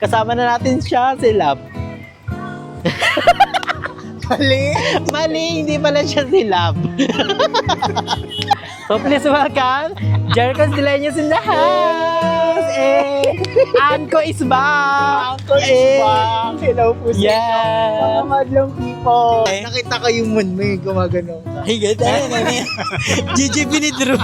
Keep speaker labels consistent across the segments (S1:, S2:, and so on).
S1: Kasama na natin siya, si Love.
S2: Mali.
S1: Mali, hindi pala siya si Love. So please welcome, Jericos Dileños in the house! Anko is back!
S2: Uncle is back. Hello po sa inyo.
S1: Yeah!
S2: Mga madlang people. Nakita ko yung moon mo yung gumagano.
S1: Ay, ganda. Gigi Pinidro.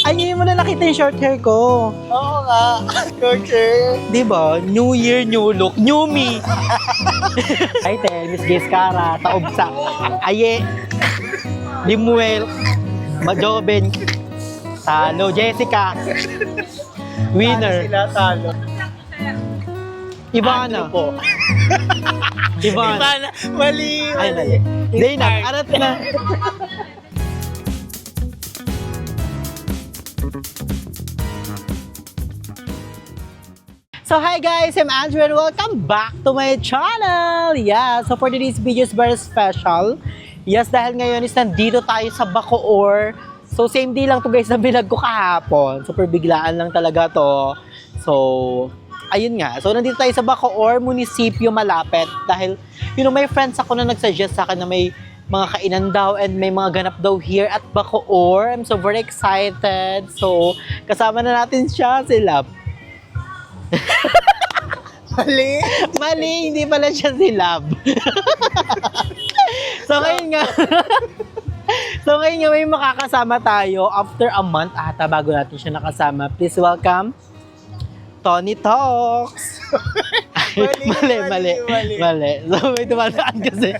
S1: Ay, ngayon mo na nakita yung short hair ko.
S2: Oo nga. Culture.
S1: Di ba? New year, new look, new me. Ay, Miss Giscara, taob sa Aye, Limuel, Majoben, Talo, Jessica, winner,
S2: Sila talo.
S1: Ivana.
S2: Po.
S1: Ivana.
S2: Mali.
S1: Ay, mali. Zainab, arat na. So hi guys, I'm Andrew and welcome back to my channel! Yeah, so for today's video is very special. Yes, dahil ngayon is nandito tayo sa Bacoor. So same day lang to guys na binag ko kahapon. Super biglaan lang talaga to. So, ayun nga. So nandito tayo sa Bacoor, munisipyo malapit. Dahil, may friends ako na nagsuggest sa akin na may mga kainan daw and may mga ganap daw here at Bacoor. I'm so very excited. So, kasama na natin siya, si Love.
S2: Mali.
S1: Mali, hindi pala siya si Love. So ngayon nga may makakasama tayo after a month ata bago natin siya nakasama. Please welcome Tony Talks. Mali. So may tumadaan kasi.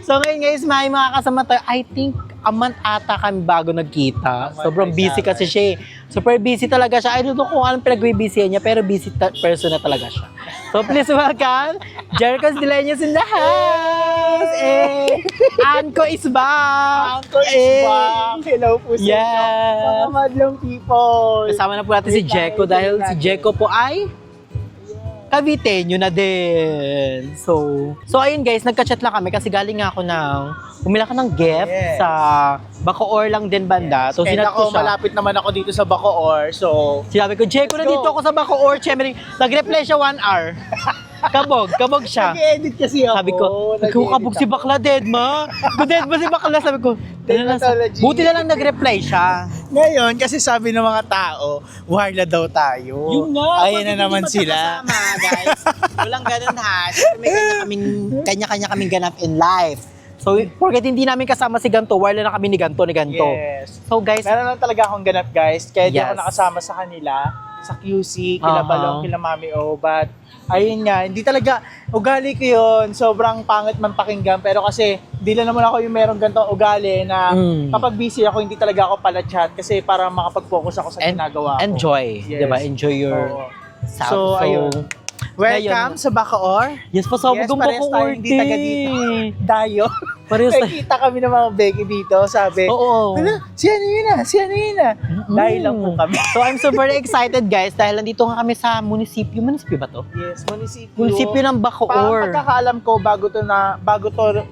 S1: So ngayon guys, may makakasama tayo. I think a month ata kami bago nagkita. Sobrang busy kasi siya. Super busy talaga siya. I don't know kung anong pinag-busy niya, pero busy person na talaga siya. So please welcome, Jericos Dileños in the house! Anko is back!
S2: Uncle is back. Hello po sa inyo.
S1: Yeah!
S2: Mga madlang people.
S1: Kasama na po natin si Jeko dahil si Jeko po ay Caviteño na din. So ayun guys, nagka-chat lang kami kasi galing nga ako ng umila ka ng gift sa Bacoor lang din banda. So
S2: And
S1: sinat ko
S2: ako,
S1: siya.
S2: malapit naman ako dito sa Bacoor. So,
S1: Sinabi ko, Jeko, nandito ako sa Bacoor. Siyempre, nag-reply siya 1 hour. Kabog siya.
S2: nag-edit kasi ako.
S1: Sabi ko, nagkukabog si bakla, dead ma. Dead ba si bakla? Sabi ko,
S2: Dermatology.
S1: buti na lang nag-reply siya.
S2: Ngayon, kasi sabi ng mga tao, warla daw tayo.
S1: Yun nga.
S2: Ayan na naman sila.
S1: Guys. Walang ganun ha. May kanya-kanya kaming ganap in life. So, porket hindi namin kasama si Ganto, wala na kami ni Ganto.
S2: Yes.
S1: So guys,
S2: Meron lang talaga akong ganap, guys. Kaya di ako
S1: Yes.
S2: nakasama sa kanila, sa QC, kila
S1: Uh-huh.
S2: Balong, kila Mami O. But, ayun nga, hindi talaga, ugali ko yun. Sobrang pangit man pakinggan. Pero kasi, hindi lang naman ako yung merong ganitong ugali na kapag busy ako, hindi talaga ako pala chat. Kasi para makapag-focus ako sa ginagawa ko.
S1: enjoy.
S2: Yes.
S1: Diba? Enjoy your
S2: Oo.
S1: sound.
S2: So, ayun. Welcome sa Bacoor.
S1: Yes, pasabog
S2: Yes,
S1: ang
S2: parehas tayo,
S1: Bacoor.
S2: hindi taga dito. Dayo.
S1: Parehas tayo.
S2: Nakikita kami ng mga Becky dito. Sabi,
S1: Oo.
S2: ano, si ano yun na. Dahil lang po kami.
S1: So I'm super excited guys dahil nandito nga kami sa munisipyo. Munisipyo ba to?
S2: Yes, munisipyo.
S1: Munisipyo ng Bacoor.
S2: Pagkakaalam ko,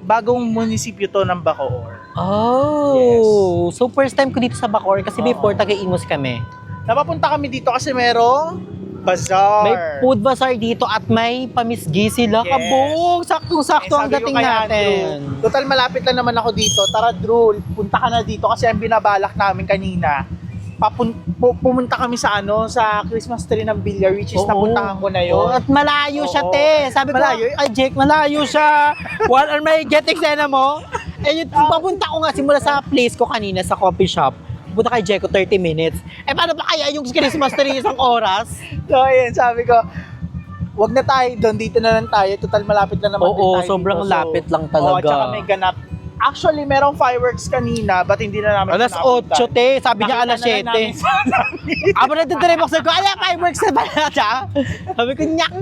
S2: bagong munisipyo to ng Bacoor.
S1: Oh, so first time ko dito sa Bacoor kasi before taga-Imus kami.
S2: Napapunta kami dito kasi merong bazaar.
S1: May food bazaar dito at may pamisgi sila.
S2: Yes.
S1: Kabog! Saktong-sakto ang
S2: sabi ko
S1: dating
S2: kay
S1: natin.
S2: Andrew, total malapit lang naman ako dito. Tara Drew, punta ka na dito kasi ang binabalak namin kanina. Pumunta kami sa Christmas tree ng Villar, which is
S1: Oo.
S2: napuntahan ko na yun.
S1: Oo, at malayo siya,
S2: Oo.
S1: te. Sabi ko,
S2: Malayo?
S1: ay Jake, malayo siya. What are my get eksena mo? Eh, yung papunta ko nga simula sa place ko kanina sa coffee shop. Punta kay Jeko, 30 minutes. Eh, paano pa kaya yung Christmas tree isang oras?
S2: So, ayun, sabi ko, wag na tayo doon, dito na lang tayo. Total malapit lang naman din
S1: Oo,
S2: tayo
S1: sobrang
S2: dito.
S1: lapit lang
S2: Oo,
S1: talaga.
S2: tsaka may ganap. Actually, merong fireworks kanina, but hindi na namin
S1: Alas
S2: napunta.
S1: 8, te. Sabi niya alas 7. Aba na dito ko, ala, fireworks na ba na siya? Sabi ko, nyak.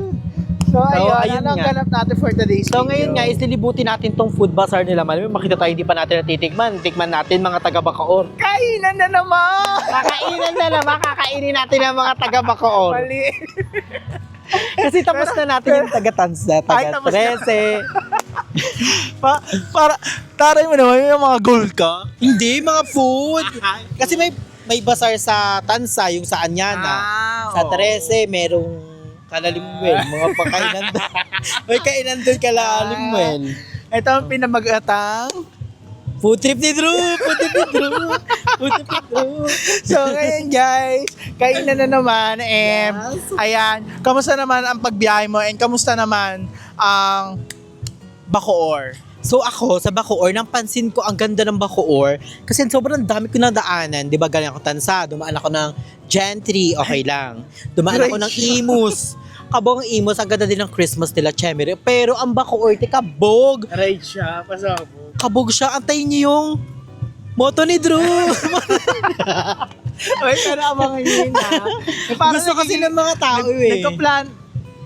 S2: So, ayun,
S1: ayun
S2: ano ang
S1: nga.
S2: ganap natin for today's
S1: So
S2: video?
S1: ngayon nga, isilibutin natin tong food bazaar nila. Malamang makita tayo, hindi pa natin natitikman. Tikman natin mga taga-Bacoor.
S2: Kainan na naman!
S1: Kakainin natin ang mga taga-Bacoor.
S2: Mali.
S1: Kasi tapos na natin yung taga-Tansa,
S2: Ay, tapos na.
S1: taga-13.
S2: Taray mo naman, yung mga gold ka.
S1: Hindi, mga food. Kasi may bazaar sa Tansa, yung sa Anyana. Sa
S2: oo.
S1: 13, merong Kalalimwel, mga pakainan doon. May kainan doon Kalalimwel.
S2: Ito ang pinamagatang.
S1: Food trip ni Drew! Food trip ni Drew! Food trip ni Drew!
S2: So ngayon guys, kainan na naman. And
S1: Yes.
S2: ayan, kamusta naman ang pagbiyahe mo? And kamusta naman ang Bacoor?
S1: So ako, sa Bacoor, napansin ko ang ganda ng Bacoor kasi sobrang dami ko nadaanan. Di ba, galing ako Tansa, dumaan ako ng Gentry, okay lang. Dumaan ako ng Imus. Kabog ang Imus, ang ganda din ng Christmas nila, Chemery. Pero ang Bacoor, kabog.
S2: Right siya, pasabog.
S1: Kabog siya, antayin niyo yung moto ni Drew.
S2: Uy, pero abangan nyo yun ha.
S1: Gusto kasi ng mga tao eh.
S2: Nagka-plan,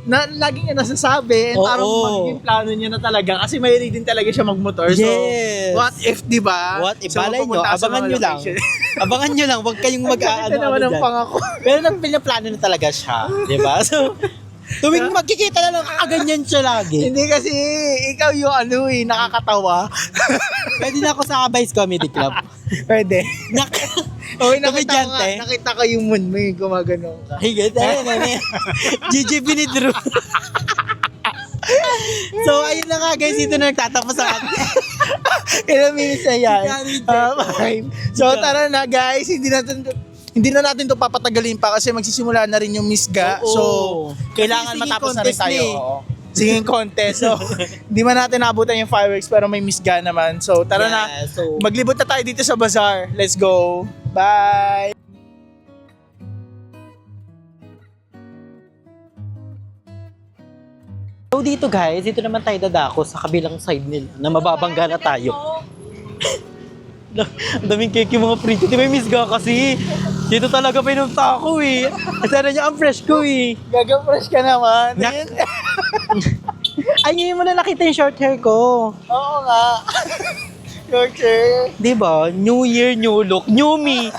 S2: na lagi niya nasasabi, and
S1: Oo.
S2: parang magiging plano niya na talaga kasi mahilig din talaga siya magmotor. So,
S1: Yes.
S2: what if, di ba?
S1: What if,
S2: So,
S1: balay nyo,
S2: pupunta sa
S1: abangan
S2: mga
S1: nyo lang.
S2: location.
S1: Abangan nyo lang, huwag kayong
S2: Ito naman
S1: mag-aano
S2: ang
S1: dyan.
S2: pangako.
S1: Pero pinaplano na talaga siya, di ba? So, tuwing magkikita na lang, kaganyan siya lagi.
S2: Hindi kasi, ikaw yung nakakatawa.
S1: Pwede na ako sa Vice Comedy Club.
S2: Pwede. Okay,
S1: Komedyante.
S2: nakita ko yung moon mo yung gumagano ka.
S1: Higit, GGP ni Drew. So, ayun na nga guys, ito na nagtatapos ang
S2: Ilang minutes na yan?
S1: Ilang
S2: 5. So tara na guys, hindi na natin to papatagalin pa kasi magsisimula na rin yung Misga.
S1: Oo.
S2: So kailangan
S1: Kasi
S2: matapos
S1: singing
S2: na rin
S1: contest
S2: tayo.
S1: na eh.
S2: Oo. Singing contest. So hindi man natin naabutan yung fireworks pero may Misga naman. So tara na,
S1: Yeah, so,
S2: maglibot na tayo dito sa bazaar. Let's go. Bye!
S1: So dito guys, dito naman tayo dadako sa kabilang side nila na mababangga na tayo. Ang daming cake yung mga pretty. Di ba yung Misga kasi? Dito talaga pinunta ako eh. Sana niya ang fresh ko eh.
S2: Gaga-fresh ka naman.
S1: Nak- Ay, ngayon mo na nakita yung short hair ko.
S2: Oo nga. Okay.
S1: Di ba? New year, new look, new me.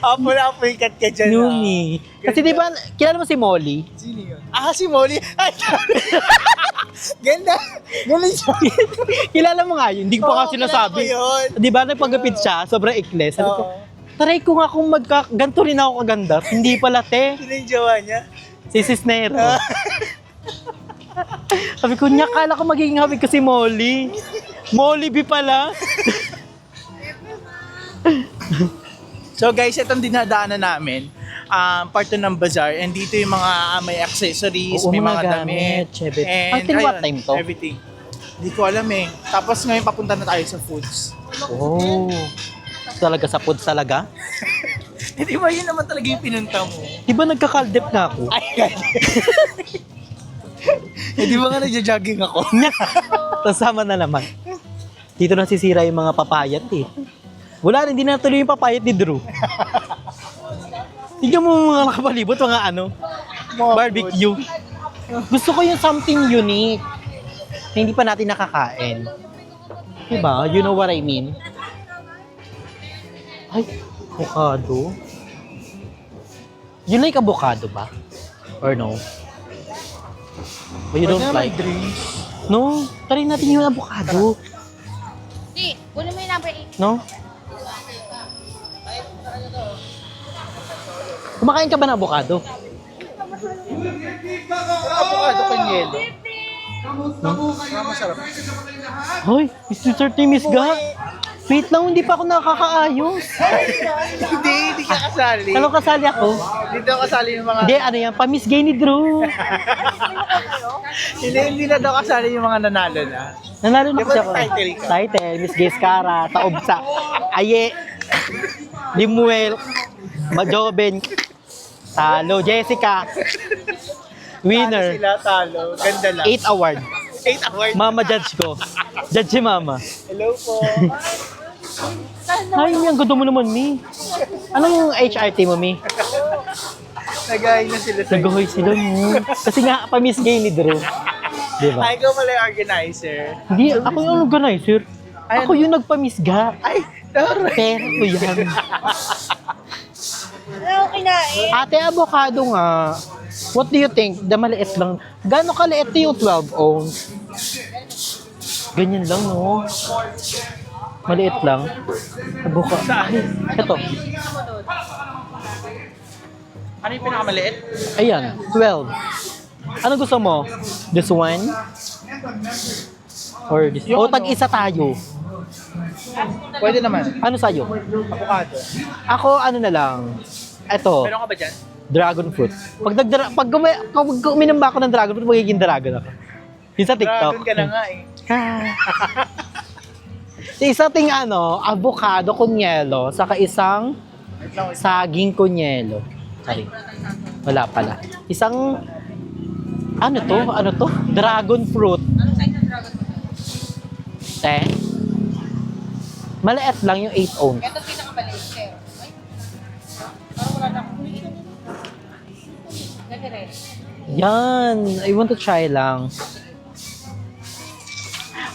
S2: Apple cut ka dyan.
S1: New
S2: ah.
S1: me. Kasi di ba, kilala mo si Molly?
S2: Sino yun? Ah, si Molly. Ay, ganda. Ganda siya.
S1: Kilala mo nga yun, hindi ko pa kasi nasabi.
S2: Yun.
S1: Di ba, nagpagapit siya, sobrang ikli. Sabi ko,
S2: Oo.
S1: taray ko nga kung ganito rin ako kaganda. Hindi pala, te.
S2: Sino yung jowa niya?
S1: Si Cisnero. Sabi ko, niya, kala ko magiging happy ko si Molly. Molly B pala.
S2: So guys, itong dinadaanan namin, part 2 ng bazaar, and dito yung mga may accessories,
S1: Oo,
S2: may
S1: mga
S2: mga damit,
S1: gamit, syempre.
S2: and
S1: Until what
S2: ayun,
S1: time to?
S2: everything. Hindi ko alam eh. Tapos ngayon papunta na tayo sa foods.
S1: Oh. Talaga sa food talaga?
S2: Hindi ba yun naman talaga yung pinunta mo?
S1: Di ba nagkakaldep na ako?
S2: Ay, hindi ba nga nagja-jogging ako?
S1: Tapos sama na naman. Dito na sisira yung mga papayat eh. Wala rin, hindi na tuloy yung papayat ni Drew. Tignan mo mga nakapalibot, mga ano, barbecue. Gusto ko yung something unique na hindi pa natin nakakain. Diba? You know what I mean? Ay, avocado. You like avocado ba? Or no? Or you don't like? No? Try natin yung avocado.
S3: Di, kunin mo yung number 8.
S1: No? Kumakain ka ba ng avocado?
S2: Avocado kanyelo. Masarap.
S1: Hoy, Mr. Timis Ga. Wait lang, hindi pa ako nakakaayos.
S2: Hindi ka kasali.
S1: Ano kasali ako?
S2: Dito kasali yung mga...
S1: Hindi, ano yan, pamisgay ni Drew.
S2: Hindi na daw kasali yung mga nanalo na.
S1: Nanalo na
S2: Di ba
S1: kasi ako.
S2: title ka?
S1: Title, Miss Gays Cara, Taob sa Aye, Limuel, Majoben, Talo, Jessica, winner,
S2: Sila talo. Ganda lang.
S1: 8 award.
S2: 8 awards.
S1: Mama judge ko. Judge si Mama.
S2: Hello po.
S1: Ay, ang ganda mo naman, Mi. Anong HRT mo, Mi?
S2: Nagahin na sila sa
S1: Nag-hoy sila mo. Kasi nga, pamisgay ni Drew. Diba?
S2: Ay, ikaw pala yung organizer.
S1: Hindi, ako yung organizer.
S2: Ay,
S1: Ako yung nagpamisga.
S2: Ay, tara.
S1: Pero ko yan.
S3: Ano kinain?
S1: Ate, avocado nga. What do you think? Da maliit lang. Gano'ng kaliit yung 12 ounce? Ganyan lang, no? Maliit lang. Buka. Ito.
S2: Ano yung pinakamaliit?
S1: Ayan, 12. Ano gusto mo? This one? Or this? O, tag-isa tayo.
S2: Pwede naman.
S1: Ano sa'yo?
S2: Avocado.
S1: Ako, ano na lang. Ito,
S2: Meron ka ba dyan?
S1: dragon fruit. Pag uminom ba ako ng dragon fruit, magiging dragon ako. Yung sa TikTok.
S2: Dragon ka na nga eh.
S1: Isa ting avocado kunyelo, saka isang saging kunyelo. Sorry. Wala pala. Isang, ano to? Dragon fruit.
S3: Anong size ng dragon fruit?
S1: Maliit lang yung 8 ounce.
S3: Ito pinakamaliit, sir. Ay, parang wala na akong Gani rin.
S1: Yan. I want to try lang.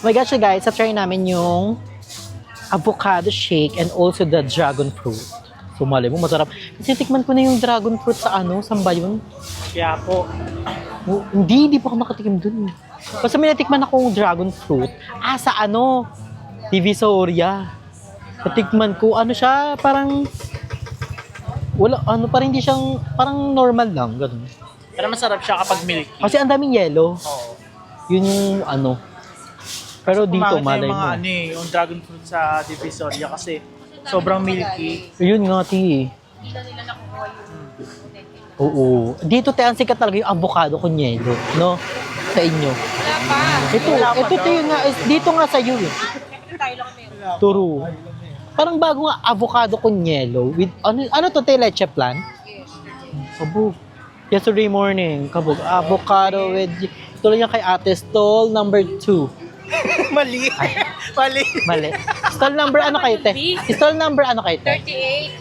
S1: Oh my gosh, guys. Try namin yung avocado shake and also the dragon fruit. So, malay mo, masarap. Kasi tikman ko na yung dragon fruit sa saan ba yun?
S2: Kaya po.
S1: Oh, hindi pa ako nakatikim dun. Basta may natikman akong dragon fruit. Sa Divisoria. Natikman ko, siya, parang, wala, parang hindi siyang, parang normal lang, ganun.
S2: Pero masarap siya kapag milky.
S1: Kasi ang daming yellow.
S2: Oo.
S1: Yun yung Pero dito,
S2: Pumangit na
S1: malay
S2: yung mga
S1: mo.
S2: yung dragon fruit sa Divisoria kasi sobrang milky.
S1: Yun nga, ti.
S3: Hindi na nila nakukuha yung
S1: Oo. Dito, ang sikat talaga yung avocado kunyelo, no? Sa inyo.
S3: Wala pa.
S1: Ito yun nga, dito nga sa iyo.
S3: Tayo lang meron.
S1: Turo. Parang bago nga avocado kunyelo with, ano to, leche plan?
S3: Yes.
S1: Kabog. Yesterday morning, kabog. Avocado with, ito lang yan kay Ate, stall number 2.
S2: Mali. Mali.
S1: Mali. Stall number ano kayo, te? Stall number ano kayo, te?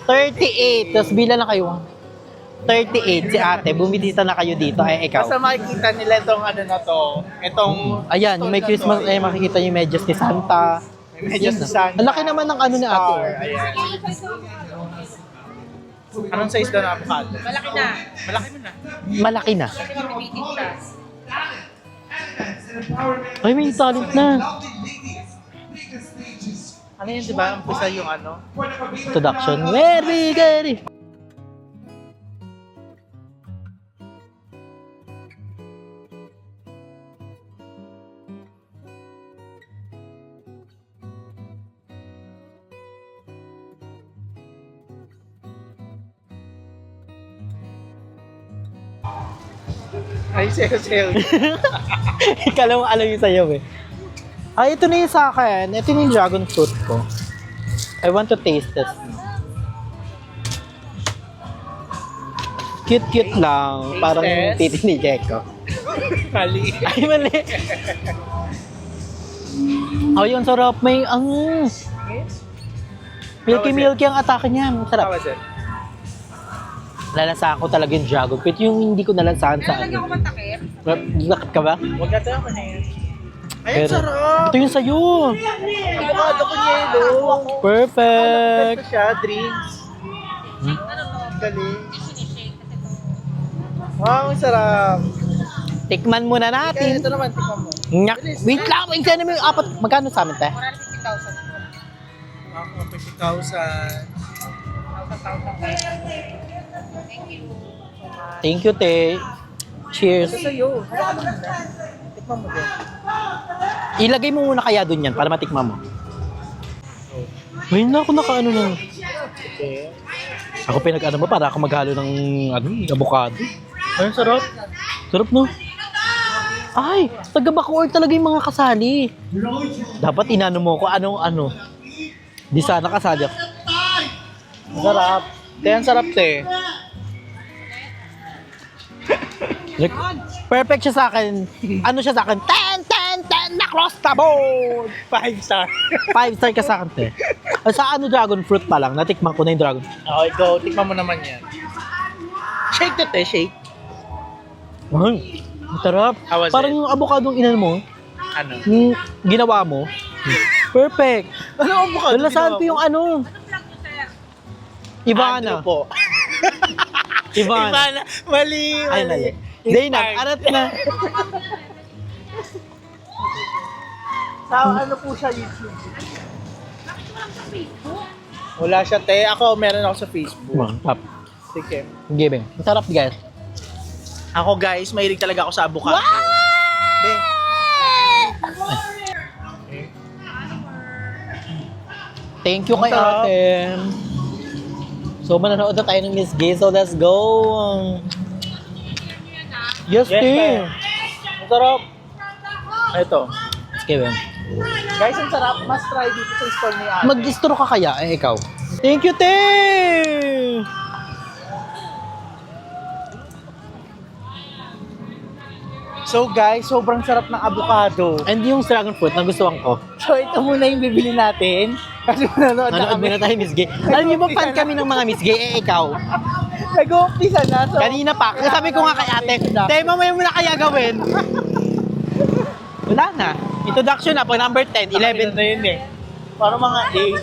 S3: 38.
S1: 38. Tapos bilang na kayo. 38 si Ate. Bumisita na kayo dito. Ay, ikaw.
S2: Basta makikita nila itong na to. Itong
S1: Ayan, yung may Christmas, makikita yung medyas ni Santa.
S2: medyo sa Santa.
S1: Ang laki naman ng ni Ate.
S2: Star. Ayan. Anong size daw na avocado?
S3: Malaki na.
S2: Malaki mo na.
S1: Malaki na.
S3: Kasi mabibitin siya.
S1: Ay, may talent na.
S2: Ano yun, di ba? Ang pusa yung
S1: Introduction. Very good.
S2: Ay, sayo.
S1: Ikala mo alam yung sayo eh. Ito na yung sa akin. Ito yung dragon fruit ko. I want to taste it. Cute lang. Parang
S2: Taste
S1: titi ni Jeko.
S2: Mali.
S1: Ay, mali. Yun, sarap. May, milky ang atake niya. Sarap.
S2: Tawa dyan.
S1: Lalasahan ko talaga yung dragon fruit. Yung hindi ko nalasahan sa
S3: Lalagyan ko man takip.
S1: Nakit ka ba?
S2: Huwag na tayo na yun. Ay, ang
S1: Pero-
S2: sarap!
S1: Ito yung sayo.
S2: Avocado ko yelo.
S1: Perfect.
S2: Ito siya, drinks.
S3: Ano to?
S2: Galing.
S3: Sinishake kasi to.
S2: Wow, ang sarap.
S1: Tikman muna
S2: Kaya
S1: natin.
S2: ito naman, tikman mo.
S1: Nyak. Wait lang. Wait lang. May apat. Magkano sa amin, te?
S3: 150,000.
S2: Ako, 50,000.
S3: 1,000. Thank you.
S1: Thank you, te. Cheers.
S2: Ito sa'yo. Hawakan mo muna. Tikman mo din.
S1: Ilagay mo muna kaya dun yan para matikman mo. Ngayon na ako nakaano ng...
S2: Okay.
S1: Ako pinag-ano mo para ako maghalo ng avocado.
S2: Ay, ang sarap.
S1: Sarap, no? Ay, taga Bacoor talaga yung mga kasali. Dapat inano mo ko ano. Di sana kasali ako.
S2: Ang sarap. Kaya ang sarap, te.
S1: Like, perfect siya sa akin. Ano siya sa akin? 10 across the board!
S2: 5 star.
S1: 5 star ka sa akin, te. Sa dragon fruit pa lang. Natikman ko na yung dragon fruit.
S2: Okay, go. Tikman mo naman yan. Shake to, te. Shake.
S1: Ay, ang sarap.
S2: How was
S1: Parang
S2: it?
S1: yung avocado inan mo,
S2: Ano?
S1: yung ginawa mo. Perfect.
S2: Ano ang avocado?
S1: Lalasahan ko yung
S3: Anong vlog nyo, sir?
S1: Ivana.
S2: Andrew po.
S1: Ivana.
S2: Ivana. Mali.
S1: Ay, mali. Zainab, arat na.
S2: Sa ano po siya, YouTube? Wala siya, te. Ako, meron ako sa Facebook.
S1: Mantap.
S2: Sige.
S1: Giving. Ang sarap, guys.
S2: Ako, guys, mahilig talaga ako sa avocado. Be.
S1: Thank you kay
S2: Ang sarap.
S1: ate. So, mananood na tayo ng Miss Gay. So, let's go. Yes,
S2: Yes,
S1: te.
S2: te. Ang sarap. Ito.
S1: Giving.
S2: Guys, ang sarap. Must try dito sa store ni ate.
S1: Mag-distro ka kaya? Eh, ikaw. Thank you, te!
S2: So guys, sobrang sarap ng avocado.
S1: And yung dragon fruit na gustuhan ko.
S2: So ito muna yung bibili natin. Kasi manonood na
S1: Nanood
S2: kami.
S1: muna tayo, Miss Gay. Alam niyo ba, fan kami ng mga Miss Gay? Eh, ikaw.
S2: Nag-uumpisa na. So,
S1: Kanina pa. Sabi ko nga kay ate, te, mamaya mo na kaya gawin. Wala na. Introduction na, pag number 10, 11.
S2: na yun eh. Para mga 8,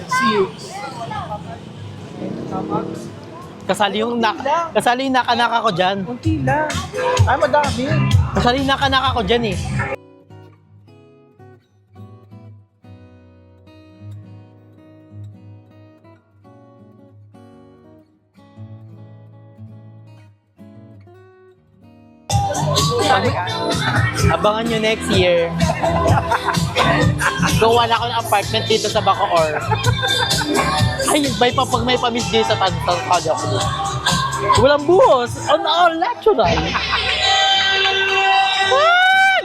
S2: 6.
S1: Kasali yung naka-naka ko dyan.
S2: Kunti lang. Ay, madami.
S1: Kasali yung naka-naka ko dyan eh. Abangan nyo next year. Gawa na ako ng apartment dito sa Bacoor. Ay, pag may pa-Miss Gay sa Tantan, kaya ako doon. Walang buhos. On all natural.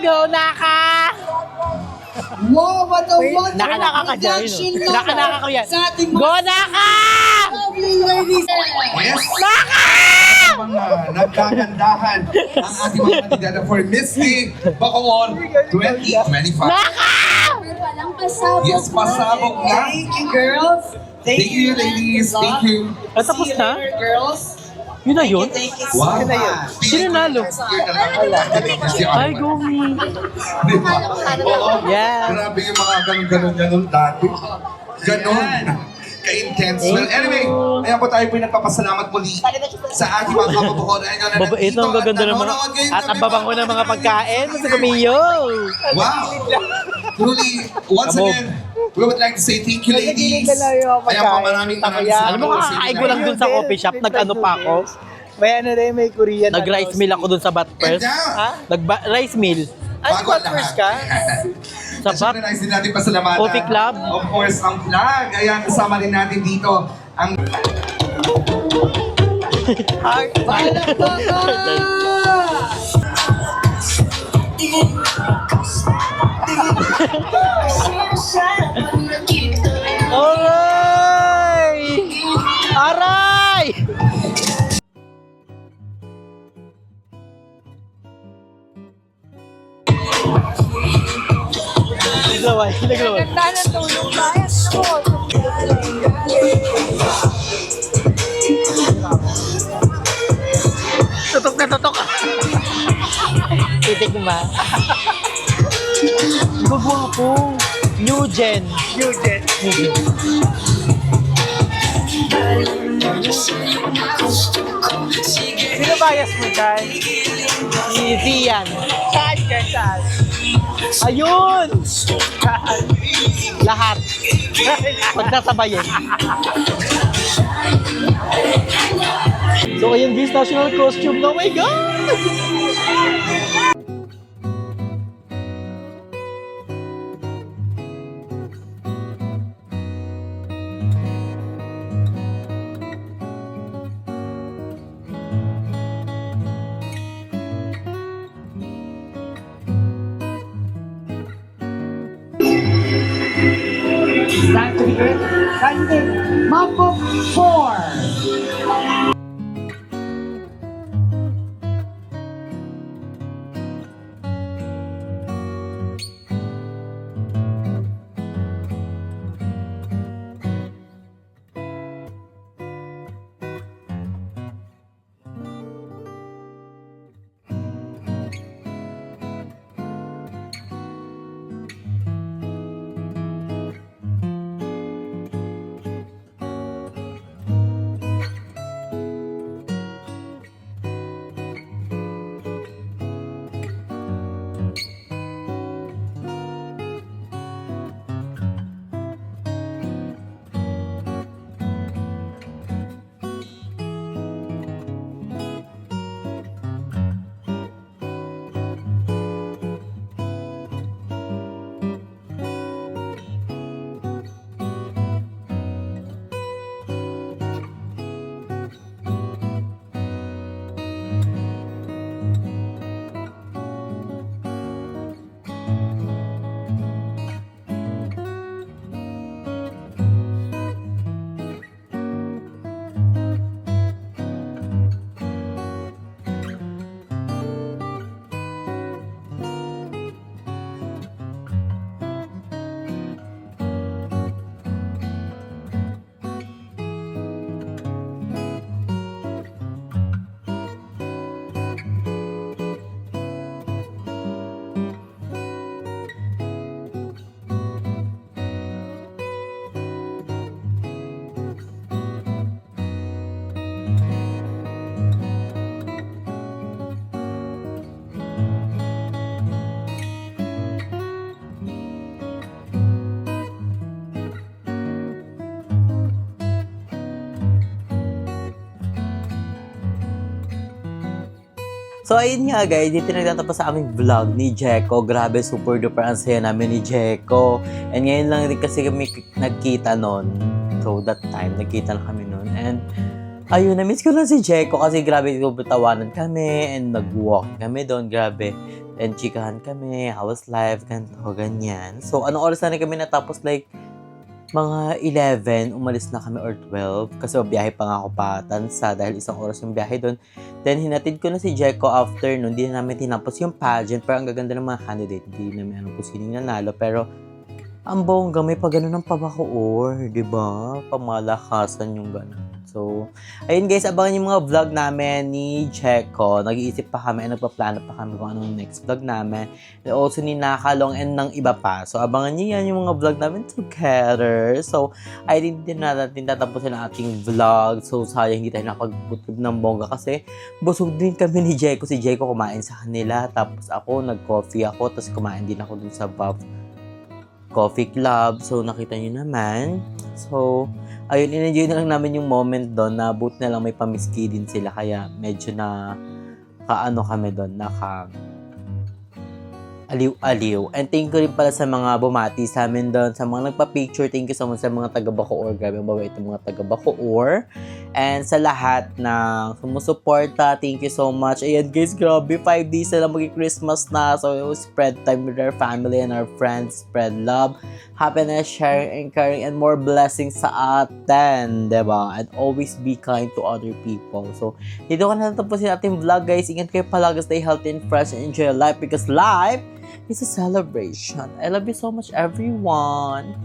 S1: Go na ka!
S3: Wow, what a wonderful
S1: Naka-naka ka dyan.
S3: introduction
S1: Naka-naka ko yan.
S3: sa ating
S1: Go
S3: mga
S1: na ka!
S3: lovely ladies.
S4: Yes,
S1: Naka!
S4: mga nagkagandahan ang ating mga kandidata for Miss Gay Bacoor 2025.
S3: Walang pasabog.
S4: Yes, pasabog na.
S3: Thank you, girls.
S4: Thank you, ladies. Thank you.
S1: Ah, tapos
S3: See you
S1: na?
S3: later, girls.
S1: Yun na yun?
S3: Thank you.
S4: Wow.
S1: Sino nalo? Ay, go me.
S4: Di ba? Oo.
S1: Yeah.
S4: Grabe yung mga ganun-ganun dati. Ganon. Ka-intense. Well, anyway, ayan po tayo po yung nagpapasalamat muli sa ating mga kababakoran.
S1: Ito ang gaganda ng mga... At ang babango ng mga pagkain. Mas kumiyo.
S4: Wow! Truly, once
S1: Kabog.
S4: again, we would like to say thank you, ladies.
S2: Nagiging ka na yung
S4: Ayan po,
S2: pagkain.
S4: maraming
S2: Takoyaki.
S1: Alam mo, kakakain ko lang dun sa coffee shop. Nag-ano pa ako.
S2: May ano rin, may Korean.
S1: Nag-rice meal ako dun sa Bat
S4: And
S1: First.
S4: now,
S2: Ha?
S1: Nag-rice meal.
S2: Ay,
S4: bago ang
S2: what first ka?
S1: Sa
S4: Sa
S1: Bat.
S4: nice din natin pasalamatan.
S1: Coffee Club.
S4: Of course, ang flag. Ayan, kasama rin natin dito ang
S1: Aray! Aray! Naglaway, naglaway.
S3: Ganda ng tulong tayo.
S1: Tutok na tutok. Titik mo ba? Gagwapo. New gen.
S2: Eugene.
S1: New gen.
S2: Sino bias mo dyan?
S1: Easy yan.
S2: Saan ka? Saan?
S1: Ayun! Lahat. Pagsasabayin. So ayun, this national costume. Oh my God!
S3: Time to begin. Candidate Mambo 4.
S1: So, ayun nga guys, dito nagtatapos sa aming vlog ni Jeko. Grabe, super duper ang saya namin ni Jeko. And ngayon lang din kasi kami nagkita noon. So, that time, nagkita lang kami noon. And, ayun, na-miss ko lang si Jeko kasi grabe, tawanan kami and nag-walk kami doon. Grabe. And chikahan kami, how was life, ganito, ganyan. So, anong oras na rin kami natapos? Like, mga 11, umalis na kami or 12 kasi biyahe pa nga ako pa Tansa dahil isang oras yung biyahe doon. Then hinatid ko na si Jeko after noon, hindi na namin tinapos yung pageant pero ang gaganda ng mga candidate, hindi namin alam kung sino yung nanalo pero ang bongga, may pag ng pabakoor, di ba? Pamalakasan yung gano'n. So, ayun guys, abangan yung mga vlog namin ni Jeko. Nag-iisip pa kami, nagpaplano pa kami kung anong next vlog namin. And also ni Nakalong and ng iba pa. So, abangan nyo yan yung mga vlog namin together. So, ay din natin tatapusin ang ating vlog. So, sayang hindi tayo nakapagbutlog ng bongga kasi busog din kami ni Jeko. Si Jeko kumain sa kanila. Tapos ako, nag-coffee ako. Tapos kumain din ako dun sa Buff Coffee Club. So, nakita nyo naman. So, ayun, in-enjoy na lang namin yung moment doon na buti na lang may pamiski din sila. Kaya medyo na kaano kami doon, aliw-aliw. And thank you rin pala sa mga bumati sa amin doon, sa mga nagpa-picture. Thank you so much sa mga taga-Bacoor. Grabe, mababait itong mga taga-Bacoor. And sa lahat ng sumusuporta, thank you so much. Ayan guys, grabe, 5 days na lang mag-Christmas na. So, spread time with our family and our friends. Spread love, happiness, sharing, and caring, and more blessings sa atin. Diba? And always be kind to other people. So, dito ka na natapusin ating vlog guys. Ingat kayo palagi, stay healthy and fresh, and enjoy your life because life is a celebration. I love you so much, everyone.